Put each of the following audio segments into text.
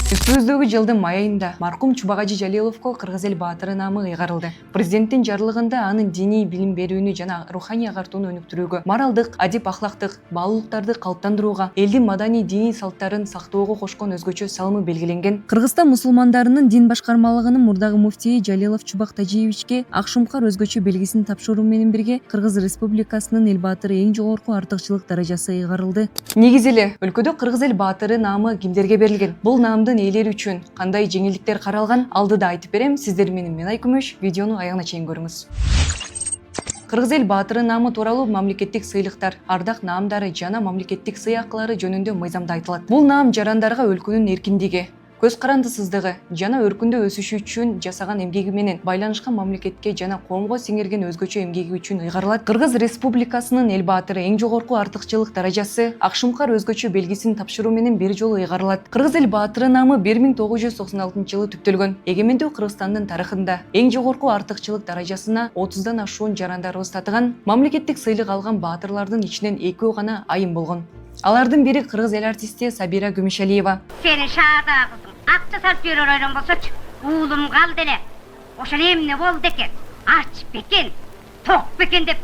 Үстүбүздөгү жылдын май айында маркум Чубагажы Жалиловго Кыргыз эл баатыры наамы ыйгарылды. Президенттин жарлыгында анын диний билим берүүнү жана руханий агартууну өнүктүрүүгө, моралдык, адип ахлактык баалуулуктарды калыптандырууга, элдин маданий диний салттарын сактоого кошкон өзгөчө салымы белгиленген. Кыргызстан мусулмандарынын дин башкармалыгынын мурдагы муфтии Жалилов Чубак Тажиевичке ак шумкар өзгөчө белгисин тапшыруу менен бирге Кыргыз Республикасынын эл баатыры эң жогорку артыкчылык даражасы ыйгарылды. Негизи эле өлкөдө Кыргыз эл баатыры наамы кимдерге берилген? Бул наамдын ээлери үчүн кандай жеңилдиктер каралган? Алдыда айтып берем. Сиздер менен мен Айкүмүш. Видеону аягына чейин көрүңүз. Кыргыз эл баатыры наамы тууралуу мамлекеттик сыйлыктар, ардак наамдары жана мамлекеттик сый акылары жөнүндө мыйзамда айтылат. Бул наам жарандарга өлкөнүн эркиндиги, көз карандысыздыгы жана өркүндө өсүшү үчүн жасаган эмгеги менен байланышкан мамлекетке жана коомго сиңирген өзгөчө эмгеги үчүн ыйгарылат. Кыргыз Республикасынын эл баатыры эң жогорку артыкчылык даражасы ак шумкар өзгөчө белгисин тапшыруу менен бир жолу ыйгарылат. Кыргыз эл баатыры наамы 1996-жылы түптөлгөн. Эгемендүү Кыргызстандын тарыхында эң жогорку артыкчылык даражасына 30дан ашуун жарандарыбыз татыган, мамлекеттик сыйлык алган баатырлардын ичинен экөө гана айым болгон. Алардын бири кыргыз эл артисти Сабира Күмүшалиева. Сени шаада кызым, акча салып берер ойрон болсочу, уулум калды эле. Ошол эмне болду экен? Ач бекен, ток бекен деп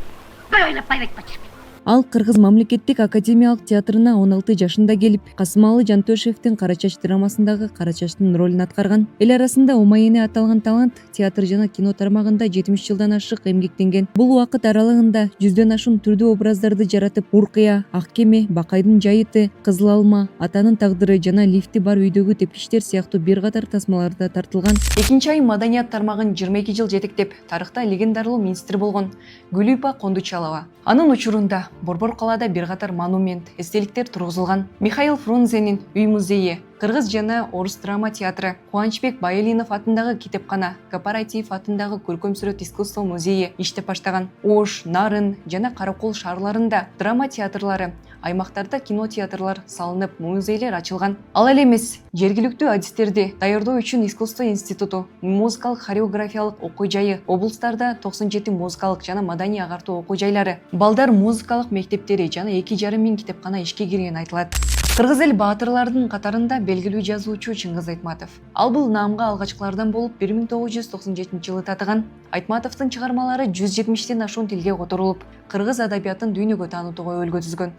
бир ойлоп байбайт. Ал Кыргыз мамлекеттик академиялык театрына 16 жашында келип, Касымалы Жантөшевдин Кара чач драмасындагы Кара чачтын ролун аткарган. Эл арасында Умайыны аталган талант театр жана кино тармагында 70 жылдан ашык эмгектенген. Бул убакыт аралыгында 100дөн ашуун түрдүү образдарды жаратып, Уркыя, Ак кеме, Бакайдын жайыты, Кызыл алма, Атанын тагдыры жана Лифти бар үйдөгү тепкичтер сыяктуу бир катар тасмаларда тартылган. Экинчи ай маданият тармагын 22 жыл жетектеп, тарыхта легендарлуу министр болгон Гүлүпа Кондучалова. Анын учурунда Борбор калаада бир катар монумент, эстеликтер тургузулган. Михаил Фрунзенин үй музейи, Кыргыз жана орус драма театры, Кубанычбек Байалинов атындагы китепкана, Кооператив атындагы көркөм сүрөт искусство музейи иштеп баштаган. Ош, Нарын жана Каракол шаарларында драма театрлары, аймактарда кино театрлар салынып, музейлер ачылган. Ал эле эмес, жергиликтүү адистерди даярдоо үчүн искусство институту, музыкалык хореографиялык окуу жайы, облустарда 97 музыкалык жана маданий агартуу окуу жайлары, балдар музыкалык мектептери жана 2,5 миң китепкана ишке кирген айтылат. Кыргыз эл баатырлардын катарында белгилүү жазуучу Чыңгыз Айтматов. Ал бул наамга алгачкылардан болуп 1997-жылы татыган. Айтматовдун чыгармалары 170ден ашуун тилге которулуп, кыргыз адабиятын дүйнөгө таанытууга өбөлгө түзгөн.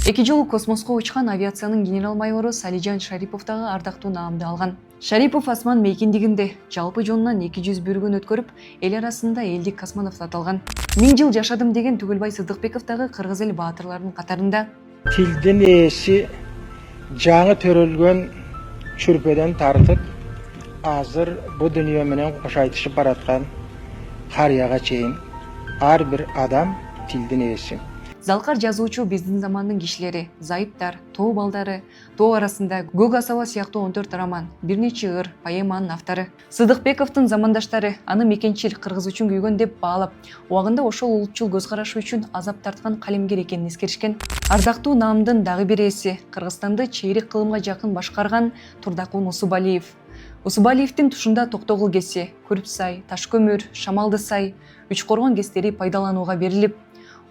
2 жолу космоско учкан авиациянын генерал-майору Салижан Шарипов дагы ардактуу наамды алган. Шарипов асман мейкиндигинде жалпы жонунан 200 бүргүн өткөрүп, эл арасында элдик космонавт аталган. 1000 жыл жашадым деген Түгүлбай Сыдыкбеков дагы кыргыз эл баатырларынын катарында. Тилдин ээси жаңы төрөлгөн чүрпөдөн тартып, азыр бу дүйнө менен кош айтышып бараткан карыяга чейин ар бир адам тилдин ээси. Залкар жазуучу биздин замандын кишилери, Зайыптар, Тоо балдары, Тоо арасында Көк асаба сыяктуу 14 роман, бир нече ыр, поэманын автору. Сыдыкбековдун замандаштары аны мекенчил кыргыз үчүн күйгөн деп баалап, убагында ошол улутчул көз карашы үчүн азап тарткан калемгер экенин эскеришкен. Ардактуу наамдын дагы бир ээси, Кыргызстанды чейрек кылымга жакын башкарган Турдакул Усубалиев. Усубалиевдин тушунда Токтогул кеси, Көрүпсай, Ташкөмүр, Шамалды сай, Үч коргон кестери пайдаланууга берилип,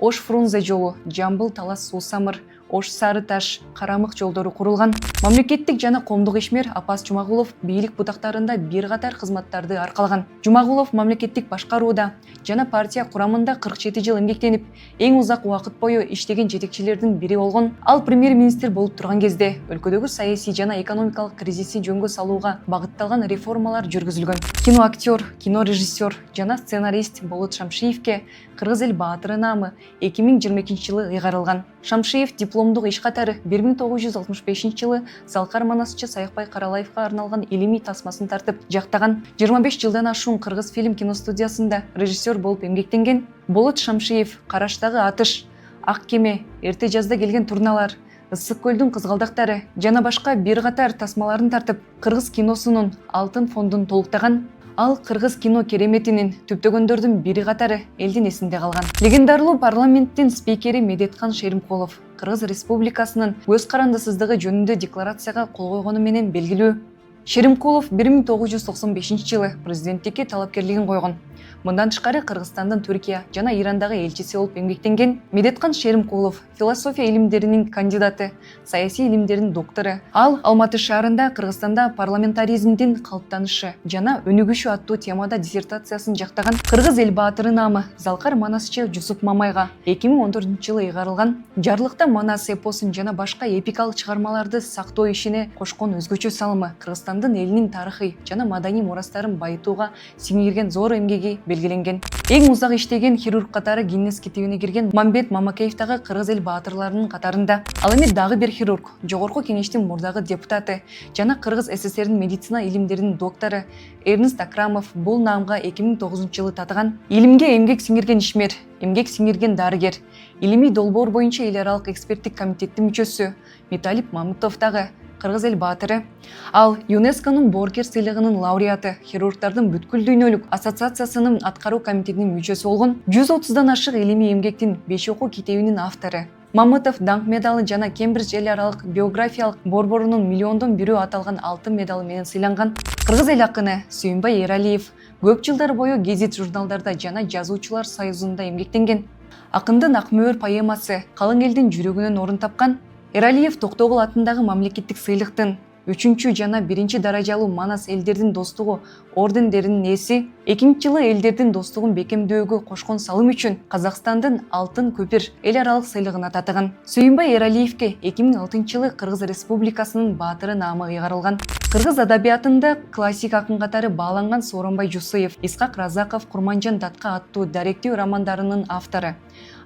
Ош Фрунзе жолу, Жамбыл Талас Суусамыр, Ош Сары Таш, Карамык жолдору курулган. Мамлекеттик жана коомдук ишмер Апас Жумагулов бийлик бутактарында бир катар кызматтарды аркалаган. Жумагулов мамлекеттик башкарууда жана партия курамында 47 жыл эмгектенип, эң узак убакыт бою иштеген жетекчилердин бири болгон. Ал премьер-министр болуп турган кезде өлкөдөгү саясий жана экономикалык кризисти жөнгө салууга багытталган реформалар жүргүзүлгөн. Киноактер, кинорежиссер жана сценарист Болот Шамшиевке Кыргыз эл баатыры наамы 2022-жылы ыйгарылган. Шамшиев дипломдук иш катары 1965-жылы Залкар Манасчы Саякбай Каралаевга арналган илимий тасмасын тартып жактаган. 25 жылдан ашуун кыргыз фильм киностудиясында режиссер болуп эмгектенген. Болот Шамшиев Караштагы атыш, Ак кеме, Эрте жазда келген турналар, Ысык көлдүн кызгалдактары жана башка бир катар тасмаларын тартып, кыргыз киносунун алтын фондун толуктаган. Ал кыргыз кино кереметинин түптөгөндөрдүн бири катары элдин эсинде калган. Легендарлуу парламенттин спикери Медеткан Шеримкулов Кыргыз Республикасынын көз карандысыздыгы жөнүндө декларацияга кол койгону менен белгилүү. Шеримкулов 1995-жылы президенттикке талапкерлигин койгон. Мындан тышкары Кыргызстандын Түркия жана Ирандагы элчиси болуп эмгектенген Медеткан Шеримкулов философия илимдеринин кандидаты, саясий илимдердин доктору. Ал Алматы шаарында Кыргызстанда парламентаризмдин калыптанышы жана өнүгүшү аттуу темада диссертациясын жактаган кыргыз эл баатыры наамы Залкар Манасчы Жусуп Мамайга 2014-жылы ыйгарылган Жарлыкта Манас эпосун жана башка эпикалык чыгармаларды сактоо ишине кошкон өзгөчө салымы Кыргызстандын элинин тарыхый жана маданий мурастарын байытууга сиңирген зор эмгеги белгиленген. Эң узак иштеген хирург катары Гиннес китебине кирген Мамбет Мамакеев дагы кыргыз эл баатырларынын катарында. Ал эми дагы бир хирург, Жогорку Кеңештин мурдагы депутаты жана Кыргыз СССРдин медицина илимдеринин доктору Эрнест Акрамов бул наамга 2009-жылы татыган. Илимге эмгек сиңирген ишмер, эмгек сиңирген дарыгер, илимий долбоор боюнча эл аралык эксперттик комитеттин мүчөсү Металип Мамытов дагы кыргыз эл баатыры. Ал ЮНЕСКОнун Боркер сыйлыгынын лауреаты, хирургдардын бүткүл дүйнөлүк ассоциациясынын аткаруу комитетинин мүчөсү болгон. 130дан ашык илимий эмгектин 5 окуу китебинин автору. Мамытов даңк медалы жана Кембридж эл аралык биографиялык борборунун миллиондон бирөө аталган алтын медалы менен сыйланган. Кыргыз эл акыны Сүйүнбай Эралиев көп жылдар бою гезит журналдарда жана жазуучулар союзунда эмгектенген. Акындын Ак мөөр поэмасы калың элдин жүрөгүнөн орун тапкан. Эралиев Токтогул атындагы мамлекеттик сыйлыктын 3 жана 1 даражалуу Манас элдердин достугу ордендеринин ээси, 2-жылы элдердин достугун бекемдөөгө кошкон салым үчүн Казакстандын Алтын көпир эл аралык сыйлыгына татыган. Сүйүнбай Эралиевке 2006-жылы Кыргыз Республикасынын баатыры наамы ыйгарылган. Кыргыз адабиятында классик акын катары бааланган Сооронбай Жусуев, Исхак Разаков, Курманжан Датка аттуу даректүү романдарынын автору.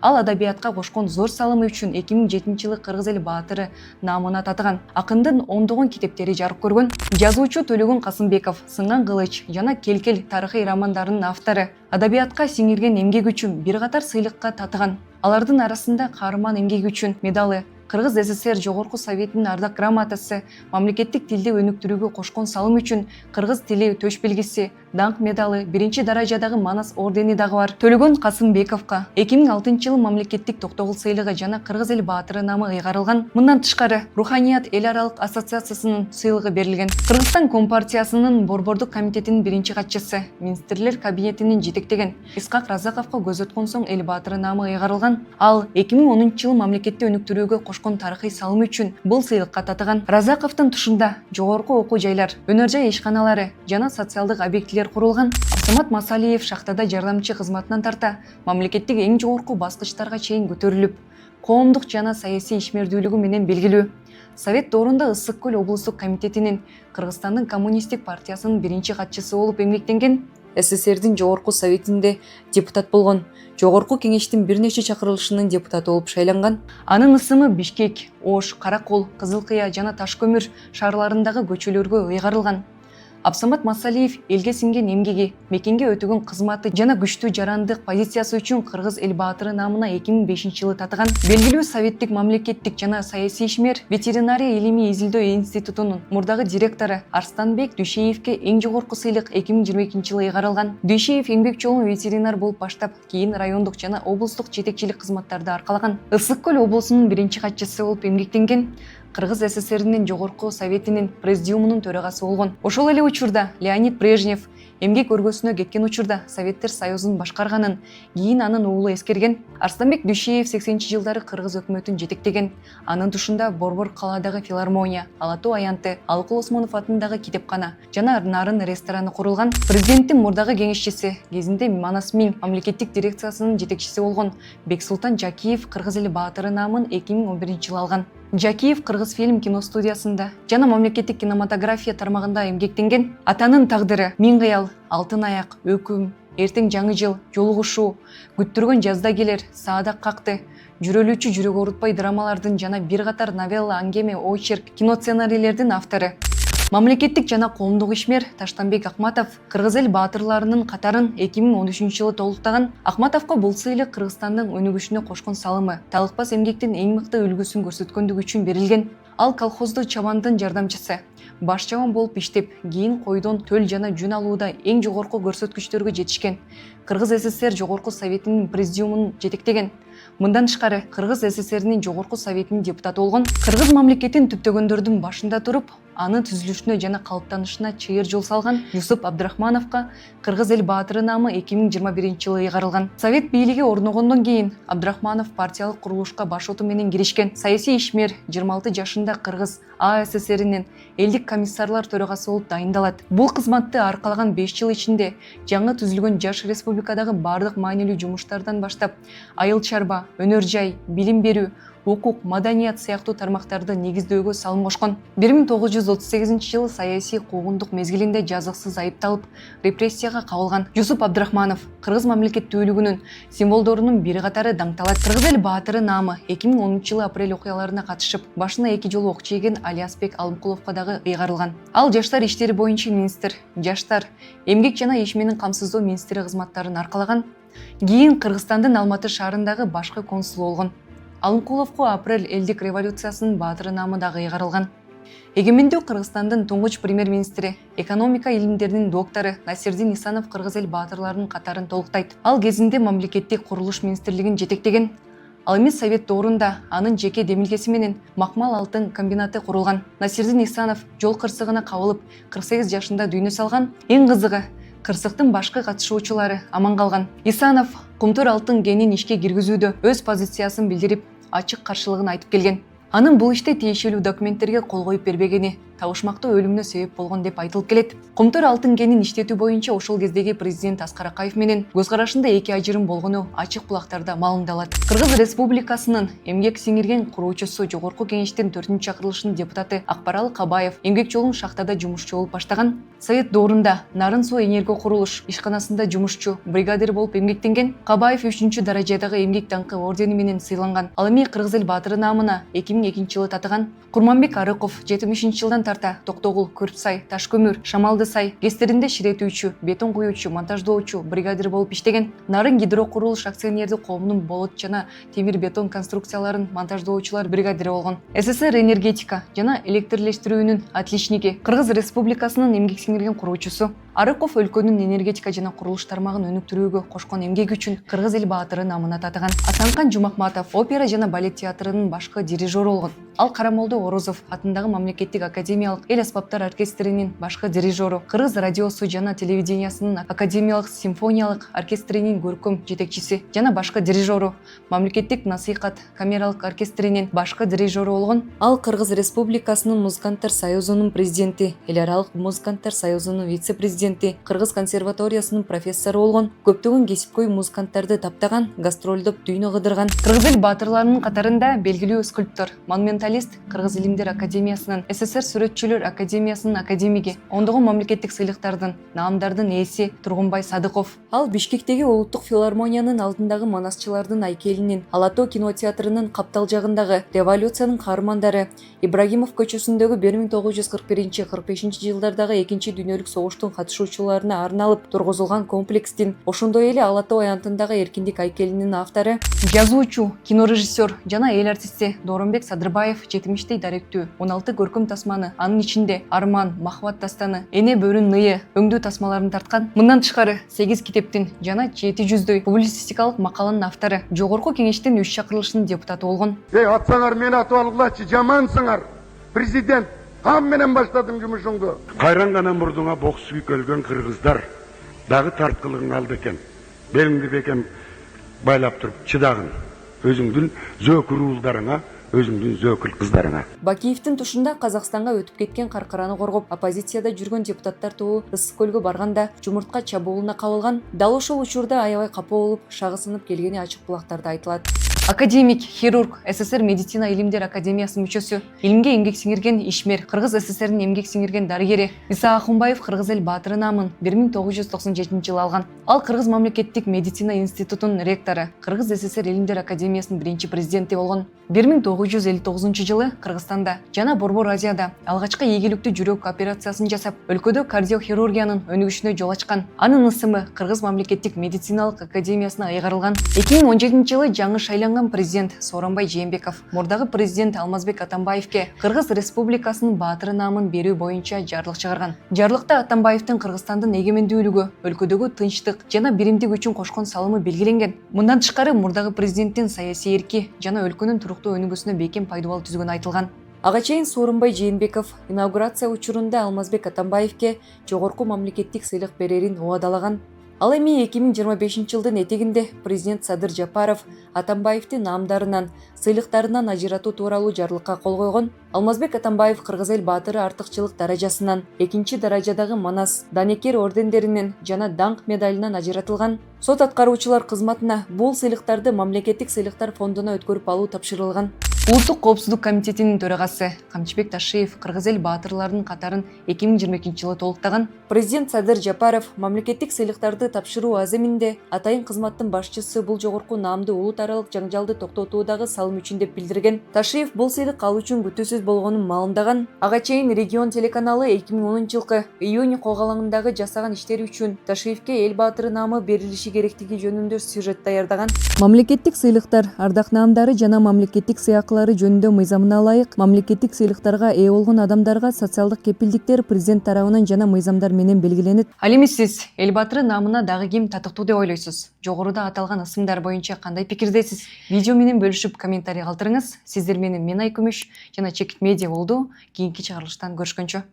Ал адабиятка кошкон зор салымы үчүн 2007-жылы Кыргыз эл баатыры наамына татыган. Акындын ондогон китептери жарык көргөн. Жазуучу Төлөгөн Касымбеков, Сынган кылыч жана Келкел тарыхый романдарынын автору. Адабиятка сиңирген эмгеги үчүн бир катар сыйлыкка татыган. Алардын арасында каарман эмгеги үчүн медалы, Кыргыз СССР Жогорку Советинин ардак грамотасы, мамлекеттик тилди өнүктүрүүгө кошкон салым үчүн Кыргыз тили төш белгиси, даңк медалы, 1 даражадагы Манас ордени дагы бар. Төлөгөн Касымбековго 2006-жылы мамлекеттик Токтогул сыйлыгы жана Кыргыз эл баатыры наамы ыйгарылган. Мындан тышкары Руханият эл аралык ассоциациясынын сыйлыгы берилген. Кыргызстан Компартиясынын борбордук комитетинин 1 катчысы, министрлер кабинетинин жетектеген Исхак Разаковго көз өткөн соң эл баатыры наамы ыйгарылган. Ал 2010-жылы мамлекетти өнүктүрүүгө кошкон тарыхый салым үчүн бул сыйлыкка татыган. Разаковдун тушунда жогорку окуу жайлар, өнөр жай ишканалары жана социалдык объектилер курулган. Абсамат Масалиев шахтада жардамчы кызматынан тарта мамлекеттик эң жогорку баскычтарга чейин көтөрүлүп, коомдук жана саясий ишмердүүлүгү менен белгилүү. Совет доорунда Ысык көл облустук комитетинин Кыргызстандын коммунисттик партиясынын 1 катчысы болуп эмгектенген. СССРдин Жогорку Советинде депутат болгон. Жогорку Кеңештин бир нече чакырылышынын депутаты болуп шайланган. Анын ысымы Бишкек, Ош, Каракол, Кызылкыя жана Ташкөмүр шаарларындагы көчөлөргө ыйгарылган. Абсамат Масалиев элге сиңген эмгеги, мекенге өтөгөн кызматы жана күчтүү жарандык позициясы үчүн Кыргыз эл баатыры наамына 2005-жылы татыган. Белгилүү советтик мамлекеттик жана саясий ишмер, ветеринария илимий изилдөө институтунун мурдагы директору Арстанбек Дүйшеевке эң жогорку сыйлык 2022-жылы ыйгарылган. Дүйшеев эмгек жолун ветеринар болуп баштап, кийин райондук жана облустук жетекчилик кызматтарды аркалаган. Ысык көл облусунун 1 катчысы болуп эмгектенген. Кыргыз СССРинин Жогорку Советинин президиумунун төрагасы болгон. Ошол эле учурда Леонид Брежнев эмгек өргөсүнө кеткен учурда Советтер Союзун башкарганын, кийин анын уулу эскерген. Арстанбек Дүйшеев 80-жылдары Кыргыз өкмөтүн жетектеген. Анын тушунда Борбор калаадагы филармония, Алатуу аянты, Алыкул Осмонов атындагы китепкана жана Нарын рестораны курулган. Президенттин мурдагы кеңешчиси, кезинде Манас Миң мамлекеттик дирекциясынын жетекчиси болгон Бексултан Жакиев Кыргыз эл баатыры наамын 2011-жылы алган. Жакиев Кыргыз фильм киностудиясында жана мамлекеттик кинематография тармагында эмгектенген. Атанын тагдыры, Миң кыял, Алтын аяк, Өкүм, Эртең жаңы жыл, Жолугушуу, Күттүргөн жазда келер, Саадак какты, Жүрөлүүчү жүрөк орутпай драмалардын жана бир катар новелла, аңгеме, очерк, кино сценарийлердин автору. Мамлекеттик жана коомдук ишмер Таштанбек Акматов Кыргыз эл баатырларынын катарын 2013-жылы толуктаган. Акматовго бул сыйлык Кыргызстандын өнүгүшүнө кошкон салымы, талыкпас эмгектин эң мыкты үлгүсүн көрсөткөндүгү үчүн берилген. Ал колхоздо чабандын жардамчысы, баш чабан болуп иштеп, кийин койдон төл жана жүн алууда эң жогорку көрсөткүчтөргө жетишкен. Кыргыз СССР Жогорку Советинин президиумун жетектеген. Мындан тышкары Кыргыз СССРинин Жогорку Советинин депутаты болгон. Кыргыз мамлекетин түптөгөндөрдүн башында туруп, анын түзүлүшүнө жана калыптанышына чыйыр жол салган Юсуп Абдрахмановго кыргыз эл баатыры наамы 2021-жылы ыйгарылган. Совет бийлиги орногондон кийин Абдрахманов партиялык курулушка баш оту менен киришкен. Саясий ишмер 26 жашында Кыргыз АССРнин элдик комиссарлар төрагасы болуп дайындалат. Бул кызматты аркалаган 5 жыл ичинде жаңы түзүлгөн жаш республикадагы бардык маанилүү жумуштардан баштап айыл чарба, өнөр жай, билим берүү, укук, маданият сыяктуу тармактарды негиздөөгө салым кошкон. 1938-жылы саясий куугундук мезгилинде жазыксыз айыпталып, репрессияга кабылган Юсуп Абдрахманов кыргыз мамлекеттүүлүгүнүн символдорунун бири катары даңталат. Кыргыз эл баатыры наамы 2010-жылы апрель окуяларына катышып, башына 2 жолу ок жеген Алиасбек Алымкуловго дагы ыйгарылган. Ал жаштар иштери боюнча министр, жаштар, эмгек жана ишменин камсыздоо министри кызматтарын аркалаган. Кийин Кыргызстандын Алматы шаарындагы башкы консул болгон. Алымкуловго апрель элдик революциясынын баатыры наамы дагы ыйгарылган. Эгемендүү Кыргызстандын туңгуч премьер-министри, экономика илимдеринин доктору Насирдин Исанов кыргыз эл баатырларынын катарын толуктайт. Ал кезинде мамлекеттик курулуш министрлигин жетектеген. Ал эми Совет доорунда анын жеке демилгеси менен Макмал алтын комбинаты курулган. Насирдин Исанов жол кырсыгына кабылып 48 жашында дүйнө салган. Эң кызыгы, кырсыктын башкы катышуучулары аман калган. Исанов Кумтур алтын кенин ишке киргизүүдө өз позициясын билдирип, ачык каршылыгын айтып келген. Анын бул иште тиешелүү документтерге кол коюп бербегени табышмактуу өлүмүнө себеп болгон деп айтылып келет. Кумтур алтын кенин иштетүү боюнча ошол кездеги президент Аскар Акаев менен көз карашында эки ажырым болгону ачык булактарда малымдалат. Кыргыз Республикасынын эмгек сиңирген куруучусу, Жогорку Кеңештин 4-чакырылышынын депутаты Акбаралы Кабаев эмгек жолун шахтада жумушчу болуп баштаган. Совет доорунда Нарын суу энерго курулуш ишканасында жумушчу, бригадир болуп эмгектенген. Кабаев 3-даражадагы эмгек даңкы ордени менен сыйланган. Ал эми Кыргыз эл баатыры наамына 2002-жылы татыган. Курманбек Арыков 70-жылдан тарта Токтогул, Көрпсай, Ташкөмүр, Шамалды сай кестеринде ширетүүчү, бетон куюучу, монтаждоочу, бригадир болуп иштеген. Нарын гидрокурулуш акционердик коомунун болот жана темир бетон конструкцияларын монтаждоочулар бригадири болгон. СССР энергетика жана электрлештирүүнүн отличники, Кыргыз Республикасынын эмгек сиңирген куруучусу. Арыков өлкөнүн энергетика жана курулуш тармагын өнүктүрүүгө кошкон эмгеги үчүн Кыргыз эл баатыры наамына татыган. Атанкан Жумакматов опера жана балет театрынын башкы дирижеру болгон. Ал Карамолдо Орозов атындагы мамлекеттик академиялык эл аспаптар оркестринин башкы дирижеру, Кыргыз радиосу жана телевидениясынын академиялык симфониялык оркестринин көркөм жетекчиси жана башкы дирижеру, мамлекеттик насыйкат камералык оркестринин башкы дирижеру болгон. Ал Кыргыз Республикасынын музыканттар союзунун президенти, эл аралык музыканттар союзунун вице-президенти, Кыргыз консерваториясынын профессору болгон. Көптөгөн кесипкөй музыканттарды таптаган, гастролдоп дүйнө кыдырган. Кыргыз эл баатырларынын катарында белгилүү скульптор, монументалист, Кыргыз илимдер академиясынын, СССР сүрөтчүлөр академиясынын академиги, ондогон мамлекеттик сыйлыктардын, наамдардын ээси Тургунбай Садыков. Ал Бишкектеги улуттук филармониянын алдындагы манасчылардын айкелинин, Ала тоо кинотеатрынын каптал жагындагы, революциянын каармандары, Ибрагимов көчөсүндөгү 1941-45 жылдардагы экинчи дүйнөлүк согуштун катышуучуларына арналып тургузулган комплекстин, ошондой эле Ала тоо аянтындагы эркиндик айкелинин автору, жазуучу, кинорежиссер жана эл артисти Дооронбек Садырбаев 70-тей даректүү 16 көркөм тасманы, анын ичинде Арман, Махаббат дастаны, Эне бөрүн ныйы, өңдүү тасмаларын тарткан. Мындан тышкары 8 китептин жана 700дөй публицистикалык макаланын автору, Жогорку Кеңештин 3-чакырылышынын депутаты болгон. Эй, атсаңар мени атып алгылачы, жамансыңар. Президент, кам менен баштадым жумушуңду. Кайран гана мурдуңа бокс көлгөн кыргыздар дагы тарткылыгың алды экен. Белиңди бекем байлап туруп чыдагын. Өзүңдүн зөөкүр уулдарыңа, өзүңдүн зөөкүл кыздарыңа. Бакиевдин тушунда Казакстанга өтүп кеткен каркараны коргоп, оппозицияда жүргөн депутаттар тобу Ысык көлгө барганда жумуртка чабуулуна кабылган. Дал ошол учурда аябай капа болуп, шагы сынып келгени ачык булактарда айтылат. Академик, хирург, СССР медицина илимдер академиясынын мүчөсү, илимге эмгек сиңирген ишмер, Кыргыз СССРнин эмгек сиңирген дарыгери Иса Ахунбаев Кыргыз эл баатыры наамын 1997-жылы алган. Ал Кыргыз мамлекеттик медицина институтунун ректору, Кыргыз СССР илимдер академиясынын биринчи президенти болгон. 1959-жылы Кыргызстанда жана Борбор Азияда алгачкы ийгиликтүү жүрөк операциясын жасап, өлкөдө кардиохирургиянын өнүгүшүнө жол ачкан. Анын ысымы Кыргыз мамлекеттик медициналык академиясына ыйгарылган. 2017-жылы жаңы шайланган президент Сооронбай Жээнбеков мурдагы президент Алмазбек Атамбаевке Кыргыз Республикасынын баатыры наамын берүү боюнча жарлык чыгарган. Жарлыкта Атамбаевдин Кыргызстандын эгемендүүлүгү, өлкөдөгү тынчтык жана биримдик үчүн кошкон салымы белгиленген. Мындан тышкары мурдагы президенттин саясий эрки жана өлкөнүн туруктуу өнүгүүсүнө бекем пайдубал түзгөнү айтылган. Ага чейин Сооронбай Жээнбеков инаугурация учурунда Алмазбек Атамбаевке жогорку мамлекеттик сыйлык берерин убадалаган. Ал эми 2025 жылдын этегинде президент Садыр Жапаров Атамбаевдин наамдарынан, сыйлыктарынан ажыратуу тууралуу жарлыкка кол койгон. Алмазбек Атамбаев Кыргыз эл баатыры артыкчылык даражасынан, экинчи даражадагы Манас, Данекер ордендеринен жана даңк медалынан ажыратылган. Сот аткаруучулар кызматына бул сыйлыктарды мамлекеттик сыйлыктар фондуна өткөрүп алуу тапшырылган. Улуттук коопсуздук комитетинин төрагасы Камчыбек Ташиев Кыргыз эл баатырларынын катарын 2022 жылы толуктаган. Президент Садыр Жапаров мамлекеттик сыйлыктарды тапшыруу аземинде атайын кызматтын башчысы бул жогорку наамды улут аралык жаңжалды токтотуудагы салым үчүн деп билдирген. Ташиев бул сыйлык ал үчүн күтүүсүз болгонун маалымдаган. Ага чейин Регион телеканалы 2010 жылкы июнь коогалаңындагы жасаган иштери үчүн Ташиевке эл баатыры наамы берилиши керектиги жөнүндө сюжет даярдаган. Мамлекеттик сыйлыктар, ардак наамдары жана мамлекеттик сыйакылары жөнүндө мыйзамына ылайык мамлекеттик сыйлыктарга ээ болгон адамдарга социалдык кепилдиктер президент тарабынан жана мыйзамдар менен белгиленет. Ал эми сиз эл баатыры наамына дагы ким татыктуу деп ойлойсуз? Жогоруда аталган ысымдар боюнча кандай пикирдесиз? Видео менен бөлүшүп комментарий калтырыңыз. Сиздер менен мен Айкүмүш жана Чекит Медиа болду. Кийинки чыгарылыштан көрүшкөнчө.